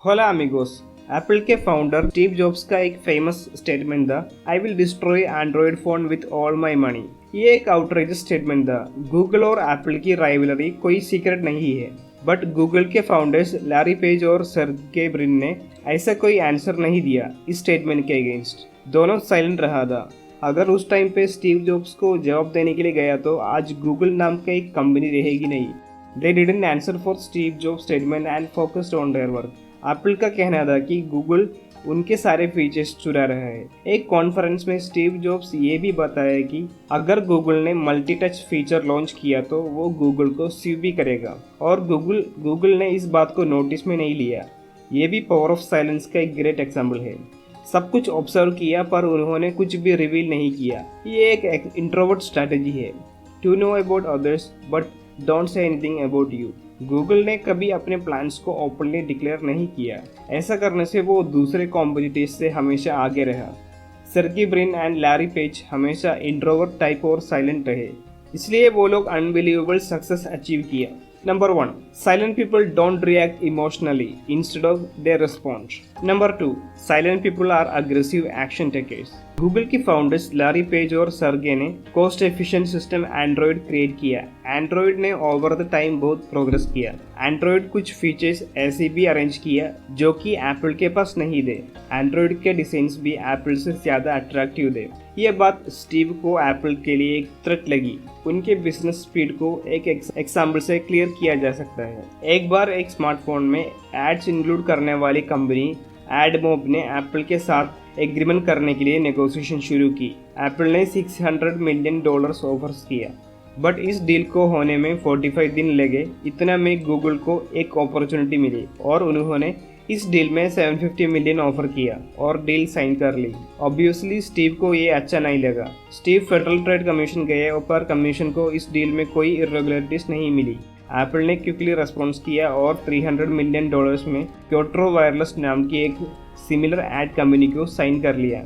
होला amigos. Apple के founder Steve jobs का एक फेमस स्टेटमेंट था, I will destroy Android phone with all my money. ये एक आउटरेजियस स्टेटमेंट था। गूगल और एप्पल की राइवलरी कोई सीक्रेट नहीं है, बट गूगल के फाउंडर्स लैरी पेज और सर्गे ब्रिन ने ऐसा कोई आंसर नहीं दिया इस स्टेटमेंट के अगेंस्ट। दोनों साइलेंट रहा था। अगर उस टाइम पे स्टीव जॉब्स को जवाब देने के लिए गया तो आज गूगल नाम का एक कंपनी रहेगी नहीं। They didn't answer for Steve jobs statement and focused on their work. Apple का कहना था कि गूगल उनके सारे फीचर्स चुरा रहा है। एक कॉन्फ्रेंस में स्टीव जॉब्स ये भी बताया कि अगर गूगल ने मल्टी टच फीचर लॉन्च किया तो वो गूगल को स्यू भी करेगा, और गूगल ने इस बात को नोटिस में नहीं लिया। ये भी पावर ऑफ साइलेंस का एक ग्रेट एग्जाम्पल है। सब कुछ ऑब्जर्व किया पर उन्होंने कुछ भी रिवील नहीं किया। ये एक इंट्रोवर्ट स्ट्रैटेजी है, to know about others but don't say anything about you. Google ने कभी अपने प्लान्स को ओपनली डिक्लेयर नहीं किया। ऐसा करने से वो दूसरे कॉम्पिटिटर्स से हमेशा आगे रहा। सर्गी ब्रिन एंड लैरी पेज हमेशा इंट्रोवर्ट टाइप और साइलेंट रहे, इसलिए वो लोग अनबिलीवेबल सक्सेस अचीव किया। Number 1. Silent people don't react emotionally. Instead of they respond. Number 2. Silent people are aggressive action takers. Google की फाउंडर्स लैरी पेज और सर्गे ने cost efficient system Android create किया। एंड्रॉयड ने ओवर द टाइम बहुत progress किया। Android कुछ features ऐसे भी अरेंज किया जो कि एप्पल के पास नहीं थे। एंड्रॉयड के डिजाइन्स भी एप्पल से ज़्यादा अट्रैक्टिव थे। ये बात स्टीव को एप्पल के लिए एक थ्रेट लगी। उनके बिजनेस स्पीड को एक एग्जाम्पल से क्लियर किया जा सकता है। एक बार एक स्मार्टफोन में एड्स इंक्लूड करने वाली कंपनी एडमोब ने एप्पल के साथ एग्रीमेंट करने के लिए नेगोशिएशन शुरू की। एप्पल ने $600 मिलियन ऑफर्स किया, बट इस डील को होने में 45 दिन लगे। इतना में गूगल को एक अपॉर्चुनिटी मिली और उन्होंने इस डील में $750 मिलियन ऑफर किया और डील साइन कर ली। ऑब्वियसली स्टीव को ये अच्छा नहीं लगा। स्टीव फेडरल ट्रेड कमीशन गए पर कमीशन को इस डील में कोई इरेगुलरिटीज नहीं मिली। एप्पल ने क्विकली रेस्पॉन्स किया और $300 मिलियन में क्योट्रो वायरलेस नाम की एक सिमिलर एड कंपनी को साइन कर लिया,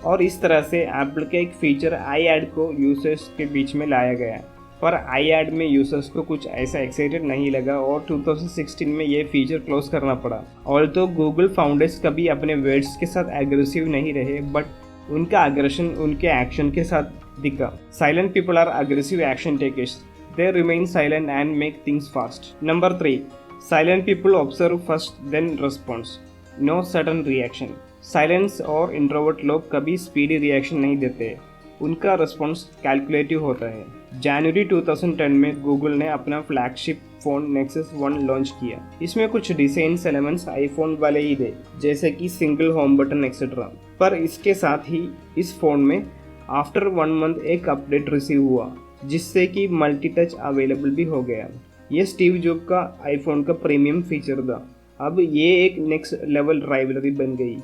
और इस तरह से एप्पल के एक फीचर आई एड को यूजर्स के बीच में लाया गया। पर आई एड में यूजर्स को कुछ ऐसा एक्साइटेड नहीं लगा और 2016 में ये फीचर क्लोज करना पड़ा। ऑल्दो गूगल फाउंडर्स कभी अपने वर्ड्स के साथ एग्रेसिव नहीं रहे, बट उनका एग्रेशन उनके एक्शन के साथ दिखा। Silent people are aggressive action takers, they remain silent and make things fast. Number 3. Silent people observe first then response. No sudden reaction. Silence और इंट्रोवर्ट लोग कभी स्पीडी रिएक्शन नहीं देते। उनका रिस्पॉन्स कैलकुलेटिव होता है। जनवरी 2010 में गूगल ने अपना फ्लैगशिप फोन नेक्सस 1 लॉन्च किया। इसमें कुछ डिजाइन एलिमेंट्स आईफोन वाले ही थे, जैसे कि सिंगल होम बटन एक्सेट्रा। पर इसके साथ ही इस फोन में आफ्टर 1 मंथ एक अपडेट रिसीव हुआ, जिससे कि मल्टी टच अवेलेबल भी हो गया। ये स्टीव जॉब का आईफोन का प्रीमियम फीचर था। अब ये एक नेक्स्ट लेवल राइवलरी बन गई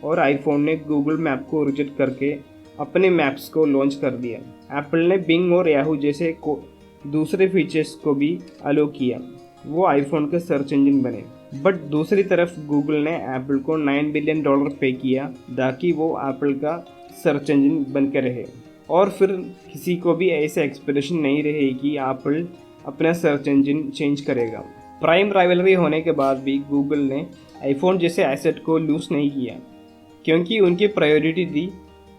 और आईफोन ने गूगल मैप को रिजेक्ट करके अपने मैप्स को लॉन्च कर दिया। एप्पल ने बिंग और याहू जैसे दूसरे फीचर्स को भी अलो किया, वो आईफोन के सर्च इंजन बने। बट दूसरी तरफ गूगल ने एप्पल को $9 बिलियन पे किया ताकि वो एप्पल का सर्च इंजन बनकर रहे, और फिर किसी को भी ऐसे एक्सपेक्टेशन नहीं रहे कि एप्पल अपना सर्च इंजन चेंज करेगा। प्राइम राइवलरी होने के बाद भी गूगल ने आईफोन जैसे एसेट को लूज नहीं किया, क्योंकि उनकी प्रायोरिटी थी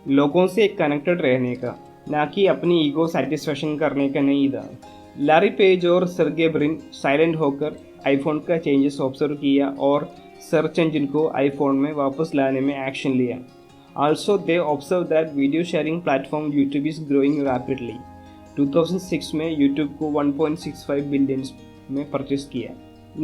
लोगों से कनेक्टेड रहने का, ना कि अपनी ईगो सेटिस्फैक्शन करने का नहीं था। लैरी पेज और सर्गे ब्रिन साइलेंट होकर आईफोन का चेंजेस ऑब्जर्व किया और सर्च इंजन को आईफोन में वापस लाने में एक्शन लिया। Also, they observed that video sharing platform YouTube is growing rapidly. 2006 में YouTube को 1.65 बिलियन में परचेस किया।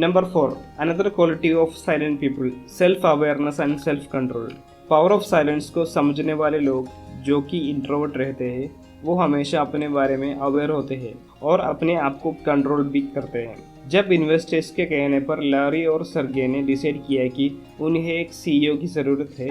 Number 4. Another quality of silent people, self-awareness and self-control. Power of silence को समझने वाले लोग जो कि इंट्रोवर्ट रहते हैं, वो हमेशा अपने बारे में अवेयर होते हैं और अपने आप को कंट्रोल भी करते हैं। जब इन्वेस्टर्स के कहने पर लैरी और सर्गे ने डिसाइड किया कि उन्हें एक सीईओ की ज़रूरत है,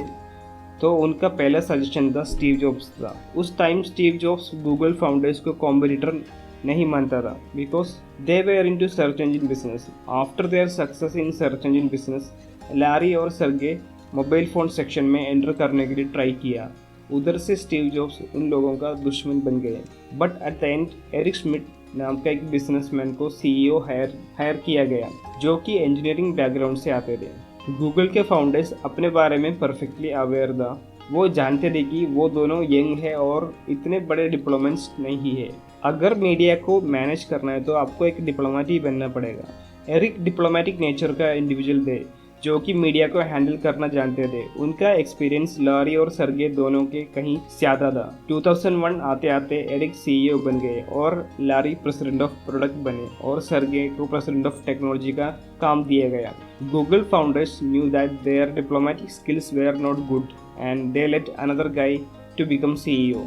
तो उनका पहला सजेशन था स्टीव जॉब्स था। उस time Steve Jobs Google founders को कॉम्पिटिटर नहीं मानता था, because they were into search engine business. After their success in search engine business, Larry और सर्गे मोबाइल फ़ोन सेक्शन में एंटर करने के लिए ट्राई किया। उधर से स्टीव जॉब्स उन लोगों का दुश्मन बन गए। But at the end Eric Smith नाम का एक बिजनेसमैन को सीईओ हायर किया गया, जो कि इंजीनियरिंग बैकग्राउंड से आते थे। गूगल के फाउंडर्स अपने बारे में परफेक्टली अवेयर था। वो जानते थे कि वो दोनों यंग है और इतने बड़े डिप्लोमेट्स नहीं है। अगर मीडिया को मैनेज करना है तो आपको एक डिप्लोमेट ही बनना पड़ेगा। एरिक डिप्लोमेटिक नेचर का इंडिविजुअल थे जो कि मीडिया को हैंडल करना जानते थे। उनका एक्सपीरियंस लॉरी और सर्गे दोनों के कहीं ज्यादा था। 2001 आते आते एरिक सीईओ बन गए और लॉरी प्रेसिडेंट ऑफ प्रोडक्ट बने और सर्गे को प्रेसिडेंट ऑफ टेक्नोलॉजी का काम दिया गया। Google founders knew that their diplomatic skills were not good and they let another guy to become CEO.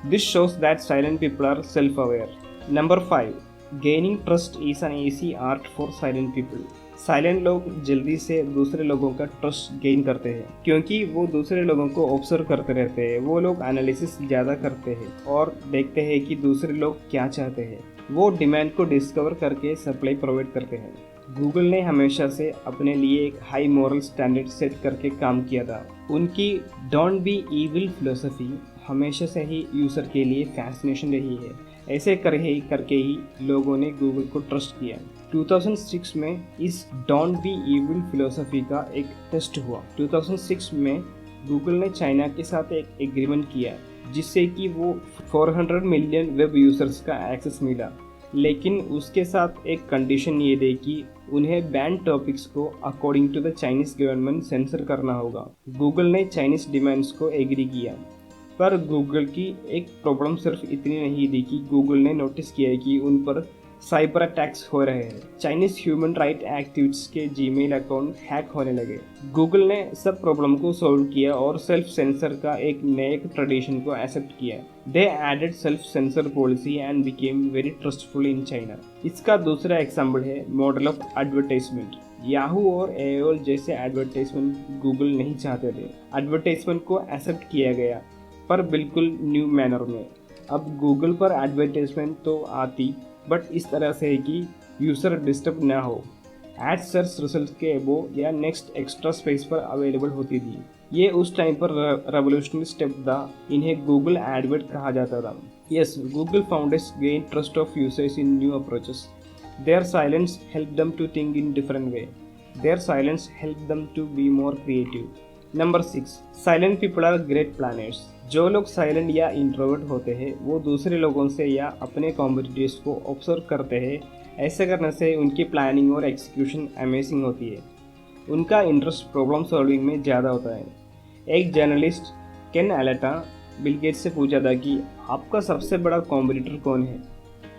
This shows that silent people are self-aware. Number 5. Gaining trust is an easy art for silent people. Silent लोग जल्दी से दूसरे लोगों का trust gain करते हैं क्योंकि वो दूसरे लोगों को ऑब्जर्व करते रहते हैं। वो लोग एनालिसिस ज़्यादा करते हैं और देखते हैं कि दूसरे लोग क्या चाहते हैं। वो डिमांड को डिस्कवर करके सप्लाई प्रोवाइड करते हैं। गूगल ने हमेशा से अपने लिए एक हाई मॉरल स्टैंडर्ड सेट करके काम किया था। उनकी डोंट बी इविल फिलोसफी हमेशा से ही यूज़र के लिए फैसिनेशन रही है। ऐसे करके ही लोगों ने गूगल को ट्रस्ट किया। 2006 में इस डोंट बी इविल फिलोसफी का एक टेस्ट हुआ। 2006 में गूगल ने चाइना के साथ एक एग्रीमेंट किया जिससे कि वो 400 मिलियन वेब यूज़र्स का एक्सेस मिला, लेकिन उसके साथ एक कंडीशन ये थी कि उन्हें बैन टॉपिक्स को according to the Chinese government censor करना होगा। गूगल ने चाइनीज डिमांड्स को एग्री किया, पर गूगल की एक प्रॉब्लम सिर्फ इतनी नहीं थी कि गूगल ने नोटिस किया कि उन पर साइबर अटैक्स हो रहे हैं। चाइनीज ह्यूमन राइट एक्टिविस्ट के जीमेल अकाउंट हैक होने लगे। गूगल ने सब प्रॉब्लम को सॉल्व किया और सेल्फ सेंसर का एक नए ट्रेडिशन को एक्सेप्ट किया। They added self censor policy and became very trustful in China. इसका दूसरा एग्जाम्पल है मॉडल ऑफ एडवर्टाइजमेंट। याहू और एओल जैसे एडवर्टाइजमेंट गूगल नहीं चाहते थे। एडवर्टाइजमेंट को एक्सेप्ट किया गया, पर बिल्कुल न्यू मैनर में। अब गूगल पर एडवर्टाइजमेंट तो आती, बट इस तरह से है कि यूज़र डिस्टर्ब ना हो। एड सर्च रिजल्ट के एबो या नेक्स्ट एक्स्ट्रा स्पेस पर अवेलेबल होती थी। ये उस टाइम पर रेवोल्यूशनरी स्टेप था। इन्हें गूगल एडवर्ड कहा जाता था। Yes, Google founders gain trust of users in new approaches. Their silence help them to think in different way. Their silence help them to be more creative. Number 6. Silent people are great planners. जो लोग silent या introvert होते हैं वो दूसरे लोगों से या अपने कॉम्पिटिटर्स को ऑब्जर्व करते हैं। ऐसे करने से उनकी प्लानिंग और एग्जीक्यूशन अमेजिंग होती है। उनका इंटरेस्ट प्रॉब्लम सॉल्विंग में ज़्यादा होता है। एक जर्नलिस्ट केन एलेटा बिल गेट्स से पूछा था कि आपका सबसे बड़ा कॉम्पिटिटर कौन है,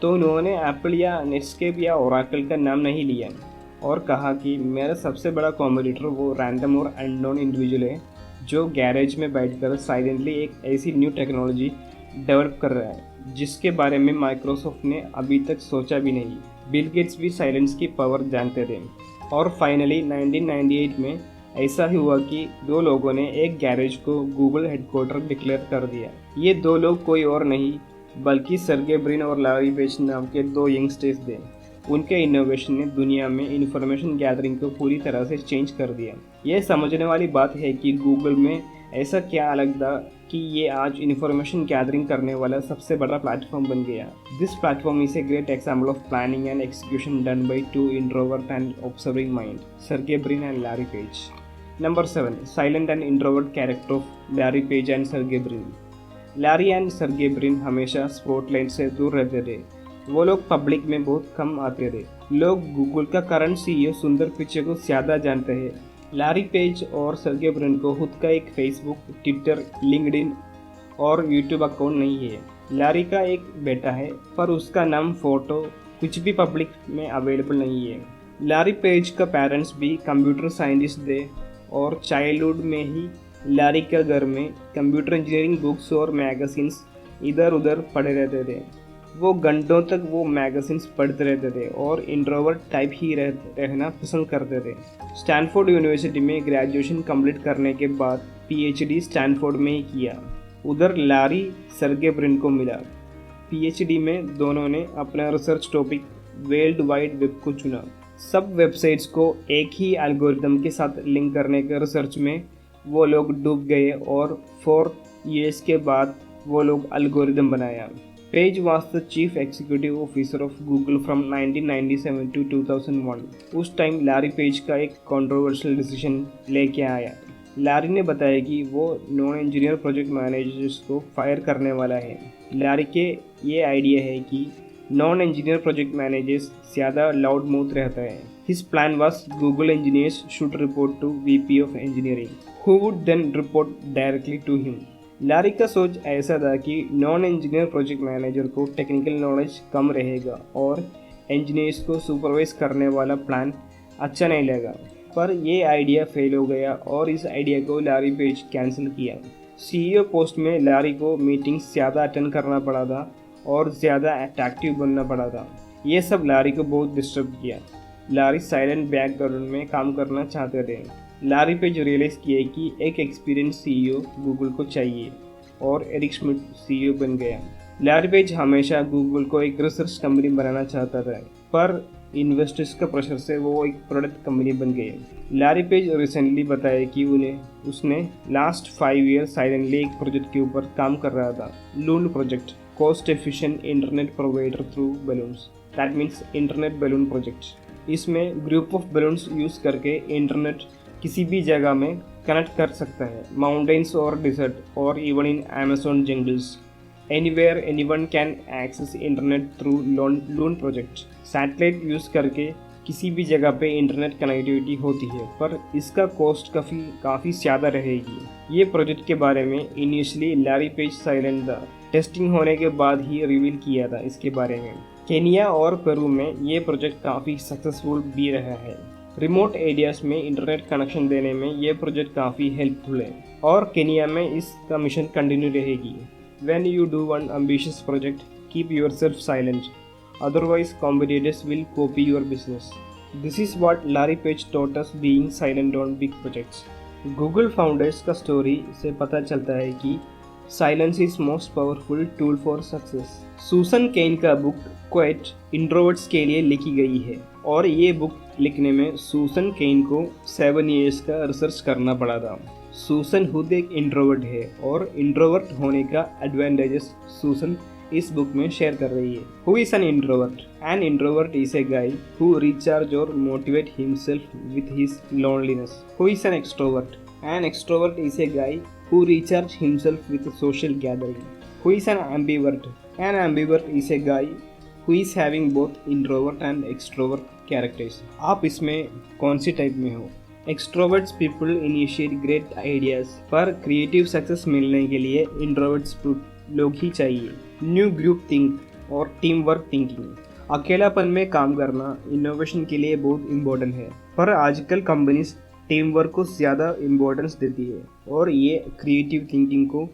तो उन्होंने एप्पल या नेटस्केप या ओरेकल का नाम नहीं लिया और कहा कि मेरा सबसे बड़ा कॉम्पिटिटर वो रैंडम और अननोन इंडिविजुअल है जो गैरेज में बैठकर साइलेंटली एक ऐसी न्यू टेक्नोलॉजी डेवलप कर रहा है जिसके बारे में माइक्रोसॉफ्ट ने अभी तक सोचा भी नहीं। बिल गेट्स भी साइलेंस की पावर जानते थे। और फाइनली 1998 में ऐसा ही हुआ कि दो लोगों ने एक गैरेज को गूगल हेडक्वार्टर डिक्लेयर कर दिया। ये दो लोग कोई और नहीं बल्कि सर्गे ब्रिन और लैरी पेज नाम के दो यंगस्टर्स थे। उनके इनोवेशन ने दुनिया में इंफॉर्मेशन गैदरिंग को पूरी तरह से चेंज कर दिया। यह समझने वाली बात है कि गूगल में ऐसा क्या अलग था कि ये आज इंफॉर्मेशन गैदरिंग करने वाला सबसे बड़ा प्लेटफॉर्म बन गया। This platform is a great example of planning and execution done by two introvert and observing mind, Sergey Brin and Larry page. Number 7. Silent and introvert character of Larry page and Sergey Brin. Larry and Sergey Brin हमेशा spotlight से दूर रहते थे। वो लोग public में बहुत कम आते थे। लोग गूगल का करंट सीईओ सुंदर पिचाई को ज़्यादा जानते हैं। लैरी पेज और सर्गे ब्रिन को खुद का एक फेसबुक, ट्विटर, लिंक्डइन और यूट्यूब अकाउंट नहीं है। लैरी का एक बेटा है पर उसका नाम, फोटो कुछ भी पब्लिक में अवेलेबल नहीं है। लैरी पेज का पेरेंट्स भी कंप्यूटर साइंटिस्ट थे और चाइल्डहुड में ही लैरी के घर में कंप्यूटर इंजीनियरिंग बुक्स और मैगजीन्स इधर उधर पढ़े रहते थे। वो घंटों तक वो मैगजीन्स पढ़ते रहते थे और इंट्रोवर्ट टाइप ही रहना पसंद करते थे। स्टैनफोर्ड यूनिवर्सिटी में ग्रेजुएशन कंप्लीट करने के बाद पीएचडी स्टैनफोर्ड में ही किया। उधर लैरी सर्गे ब्रिन को मिला। पीएचडी में दोनों ने अपना research topic world wide web को चुना। सब वेबसाइट्स को एक ही एल्गोरिथम के साथ लिंक करने के रिसर्च में वो लोग डूब गए और 4 इयर्स के बाद वो लोग एल्गोरिथम बनाया। Page was the chief executive officer of Google from 1997 to 2001. उस टाइम लैरी पेज का एक कंट्रोवर्शियल डिसीजन लेके आया। लैरी ने बताया कि वो नॉन इंजीनियर प्रोजेक्ट मैनेजर्स को फायर करने वाला है। लैरी के ये आइडिया है कि नॉन इंजीनियर प्रोजेक्ट मैनेजर्स ज़्यादा लाउड माउथ रहता है। His plan was Google engineers should report to VP of Engineering, who would then report directly to him. Larry का सोच ऐसा था कि नॉन इंजीनियर प्रोजेक्ट मैनेजर को टेक्निकल नॉलेज कम रहेगा और इंजीनियर्स को सुपरवाइज करने वाला प्लान अच्छा नहीं लगेगा। पर ये आइडिया फेल हो गया और इस आइडिया को लैरी पेज कैंसिल किया। CEO पोस्ट में लैरी को मीटिंग्स ज़्यादा अटेंड करना पड़ा था और ज़्यादा अट्रैक्टिव बनना पड़ा था। ये सब लैरी को बहुत डिस्टर्ब किया। लैरी साइलेंट बैकग्राउंड में काम करना चाहते थे। लैरी पेज रियलाइज़ किया कि एक एक्सपीरियंस CEO गूगल को चाहिए और एरिक श्मिड CEO बन गया। लैरी पेज हमेशा गूगल को एक रिसर्च कंपनी बनाना चाहता था, पर इन्वेस्टर्स का प्रेशर से वो एक प्रोडक्ट कंपनी बन गई। लैरी पेज रिसेंटली बताया कि उसने लास्ट 5 ईयर साइलेंटली एक प्रोजेक्ट के ऊपर काम कर रहा था, Loon project, cost efficient internet provider through balloons, that means internet balloon project. इसमें ग्रुप ऑफ बलून्स यूज़ करके इंटरनेट किसी भी जगह में कनेक्ट कर सकता है, माउंटेन्स और डिजर्ट और even in Amazon jungles. Anywhere anyone can access internet through Loon project. Satellite use करके किसी भी जगह पे इंटरनेट कनेक्टिविटी होती है, पर इसका कॉस्ट काफ़ी ज़्यादा रहेगी। ये प्रोजेक्ट के बारे में इनिशियली लैरी पेज साइलेंट था, टेस्टिंग होने के बाद ही रिवील किया था इसके बारे में। केनिया और पेरू में ये प्रोजेक्ट काफ़ी सक्सेसफुल भी रहा है। रिमोट एरियाज में इंटरनेट कनेक्शन देने में ये प्रोजेक्ट काफ़ी हेल्पफुल है और केनिया में इसका मिशन कंटिन्यू रहेगी। When you do one ambitious project, keep yourself silent. Otherwise, competitors will copy your business. This is what Larry Page taught us being silent on big projects. Google founders का story से पता चलता है कि silence is most powerful tool for success. Susan Cain का book quite introverts के लिए लिखी गई है और ये बुक लिखने में सूसन केन को 7 ईयर्स का रिसर्च करना पड़ा था। सूसन खुद एक इंट्रोवर्ट है और इंट्रोवर्ट होने का एडवांटेजेस सूसन इस बुक में शेयर कर रही है। Who is an introvert? An introvert is a guy who recharge और motivate himself with his loneliness. Who is an extrovert? An extrovert is a guy who recharge himself with a social gathering. Who is an ambivert? An ambivert is a guy who is having both introvert and extrovert characters. आप इसमें कौन सी type में हो? Extroverts people initiate great ideas, पर creative success मिलने के लिए introverts लोग ही चाहिए। न्यू ग्रुप थिंक और टीम वर्क थिंकिंग। अकेलापन में काम करना इनोवेशन के लिए बहुत इम्पोर्टेंट है, पर आजकल कंपनीज टीम वर्क को ज़्यादा इम्पोर्टेंस देती है और ये क्रिएटिव थिंकिंग को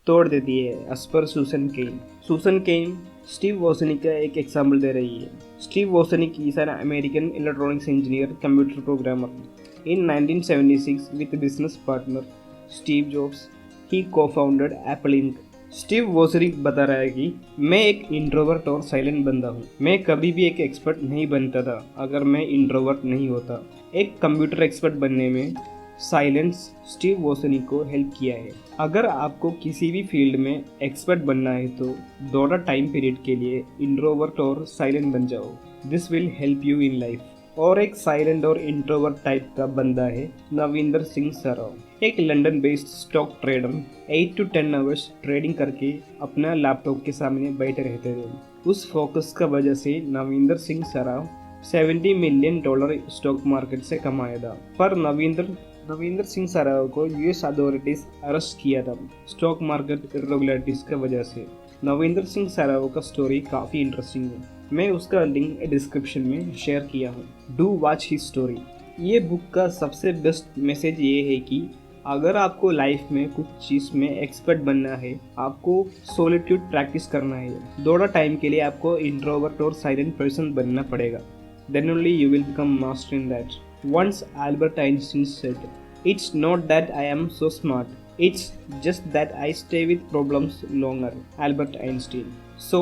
तोड़ देती है। एज पर सूसन केन स्टीव वोजनिक का एक एग्जाम्पल दे रही है। Steve Wozniak is an American electronics engineer, computer programmer. In 1976 with business partner Steve Jobs he co-founded Apple Inc. Steve Wozniak बता रहा है कि मैं एक इंट्रोवर्ट और साइलेंट बंदा हूँ। मैं कभी भी एक एक्सपर्ट नहीं बनता था अगर मैं इंट्रोवर्ट नहीं होता। एक कंप्यूटर एक्सपर्ट बनने में साइलेंस स्टीव वोजनिक को हेल्प किया है। अगर आपको किसी भी फील्ड में एक्सपर्ट बनना है तो थोड़ा टाइम पीरियड के लिए इंट्रोवर्ट और साइलेंट बन जाओ। This will help you in life. और एक साइलेंट और इंट्रोवर्ट टाइप का बंदा है नविंदर सिंह सराव, एक London based stock trader. 8 to 10 hours trading करके अपना लैपटॉप के सामने बैठे रहते थे। उस फोकस का वजह से नविंदर सिंह सराव $70 मिलियन स्टॉक मार्केट से कमाया था। पर नविंदर सिंह सराव को यूएस अथॉरिटीज अरेस्ट किया था स्टॉक मार्केट इरेगुलरिटीज की वजह से। नविंदर सिंह सराव का स्टोरी काफ़ी इंटरेस्टिंग है, मैं उसका लिंक डिस्क्रिप्शन में शेयर किया हूँ। Do watch his story. ये बुक का सबसे बेस्ट मैसेज ये है कि अगर आपको लाइफ में कुछ चीज़ में एक्सपर्ट बनना है, आपको सोलिट्यूड प्रैक्टिस करना है, थोड़ा टाइम के लिए आपको इंट्रोवर्ट और साइलेंट पर्सन बनना पड़ेगा। Then only you will become master in that. Once Albert Einstein said, "It's not that I am so smart, it's just that I stay with problems longer." Albert Einstein. So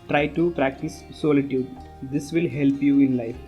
try to practice solitude. This will help you in life.